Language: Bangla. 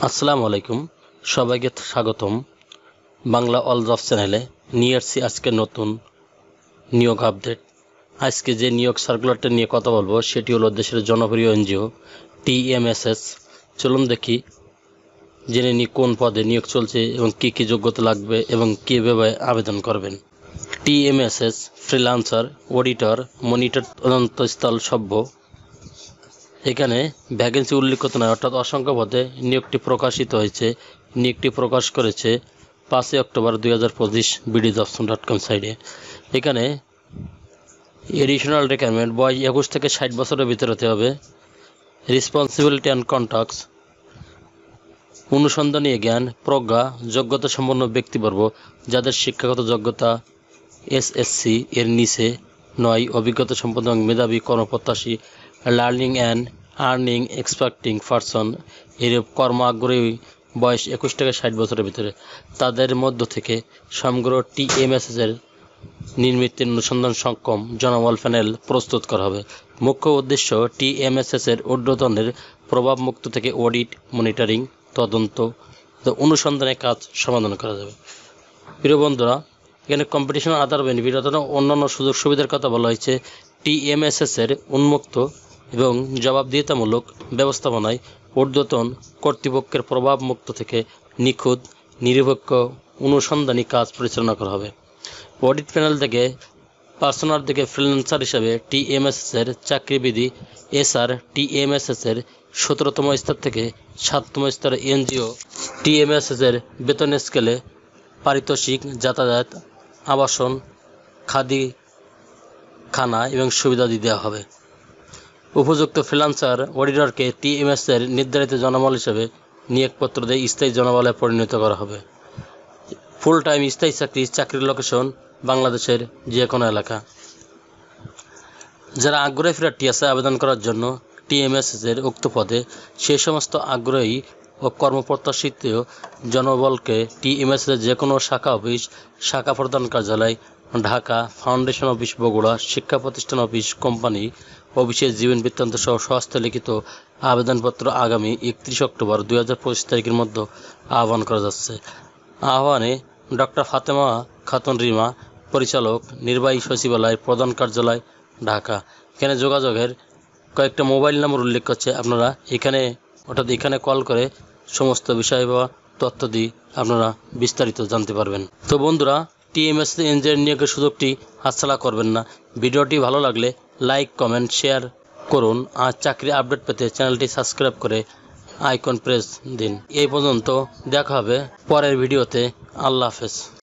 আসসালামু আলাইকুম, সবাইকে স্বাগতম। বাংলা অল জব চ্যানেলে নিয়ে আসছি আজকে নতুন নিয়োগ আপডেট। আজকে যে নিয়োগ সার্কুলারটা নিয়ে কথা বলবো সেটি হলো দেশের জনপ্রিয় এনজিও টিএমএসএস। চলুন দেখি জেনে নিই কোন পদে নিয়োগ চলছে এবং কী কী যোগ্যতা লাগবে এবং কীভাবে আবেদন করবেন। টিএমএসএস ফ্রিল্যান্সার, অডিটর, মনিটর, তদন্তস্থল সভ্য। এখানে ভ্যাকেন্সি উল্লেখিত নয়, অর্থাৎ অসংখ্য পদে নিয়োগটি প্রকাশিত হয়েছে। নিয়োগটি প্রকাশ করেছে 5 অক্টোবর 2025 bdjobs.com সাইটে। এখানে এডিশনাল রিকোয়ারমেন্ট বয়স 21 থেকে 60 বছরের ভিতরে হতে হবে। রেসপন্সিবিলিটি অ্যান্ড কন্ট্যাক্টস, অনুসন্ধানী জ্ঞান, প্রজ্ঞা, যোগ্যতা সম্পন্ন ব্যক্তিবর্গ যাদের শিক্ষাগত যোগ্যতা এসএসসি এর নিচে নয়, অভিজ্ঞতা সম্পন্ন এবং মেধাবী কর্মপ্রত্যাশী, learning and earning expecting person, এর কর্ম আগ্রহী, বয়স 21 থেকে 60 বছরের ভিতরে। তাদের মধ্য থেকে সমগ্র টিএমএসএস এর নির্মিত অনুসন্ধান সক্ষম জনবল প্যানেল প্রস্তুত করা হবে। মুখ্য উদ্দেশ্য টিএমএসএস এর ঊর্ধ্বতনের প্রভাবমুক্ত থেকে অডিট, মনিটরিং, তদন্ত, অনুসন্ধানের কাজ সমাধান করা যাবে। প্রিয় বন্ধুরা, এখানে কম্পিটিশন আদার বেনিফিট অর্থাৎ অন্যান্য সুযোগ সুবিধার কথা বলা হয়েছে। টিএমএসএস এর উন্মুক্ত এবং জবাবদিহিতামূলক ব্যবস্থাপনায় ঊর্ধ্বতন কর্তৃপক্ষের প্রভাবমুক্ত থেকে নিখুঁত নিরপেক্ষ অনুসন্ধানী কাজ পরিচালনা করা হবে। অডিট প্যানেল থেকে পার্সোনাল থেকে ফ্রিল্যান্সার হিসাবে টিএমএসএস এর চাকরিবিধি এসআর টিএমএসএস এর 17তম স্তর থেকে 7তম স্তরের এনজিও টিএমএসএস এর বেতন স্কেলে পারিতোষিক, যাতায়াত, আবাসন, খানা এবং সুবিধাদি দেওয়া হবে। উপযুক্ত ফ্রিল্যান্সার অডিটরকে টিএমএসএস এর নির্ধারিত জনবল হিসেবে নিয়োগপত্র দিয়ে স্থায়ী জনবলে পরিণত করা হবে। ফুল টাইম স্থায়ী চাকরির লোকেশন বাংলাদেশের যে কোনো এলাকা। যারা আগ্রহী প্রার্থী আছে আবেদন করার জন্য টিএমএসএস এর উক্ত পদে, সেই সমস্ত আগ্রহী ও কর্মপ্রত্যাশিত জনবলকে টিএমএসএস এর যে কোনো শাখা প্রধান কার্যালয় ঢাকা, ফাউন্ডেশন অফিস বগুড়া, শিক্ষা প্রতিষ্ঠান অফিস, কোম্পানি অফিসের জীবন বৃত্তান্ত সহ হস্তলিখিত আবেদনপত্র আগামী 31 অক্টোবর 2025 তারিখের মধ্যে আহ্বান করা যাচ্ছে। আহ্বানে ডক্টর ফাতেমা খাতুন রিমা, পরিচালক, নির্বাহী সচিবালয়, প্রধান কার্যালয়, ঢাকা। এখানে যোগাযোগের কয়েকটা মোবাইল নম্বর উল্লেখ করছে। আপনারা এখানে কল করে সমস্ত বিষয় বা তথ্য দিয়ে আপনারা বিস্তারিত জানতে পারবেন। তো বন্ধুরা, টিএমএসএস এনজিও নিয়োগের সুযোগটি হাতছাড়া করবেন না। ভিডিওটি ভালো লাগলে লাইক, কমেন্ট, শেয়ার করুন। আর চাকরি আপডেট পেতে চ্যানেলটি সাবস্ক্রাইব করে আইকন প্রেস দিন। এই পর্যন্ত দেখা হবে পরের ভিডিওতে। আল্লাহ হাফেজ।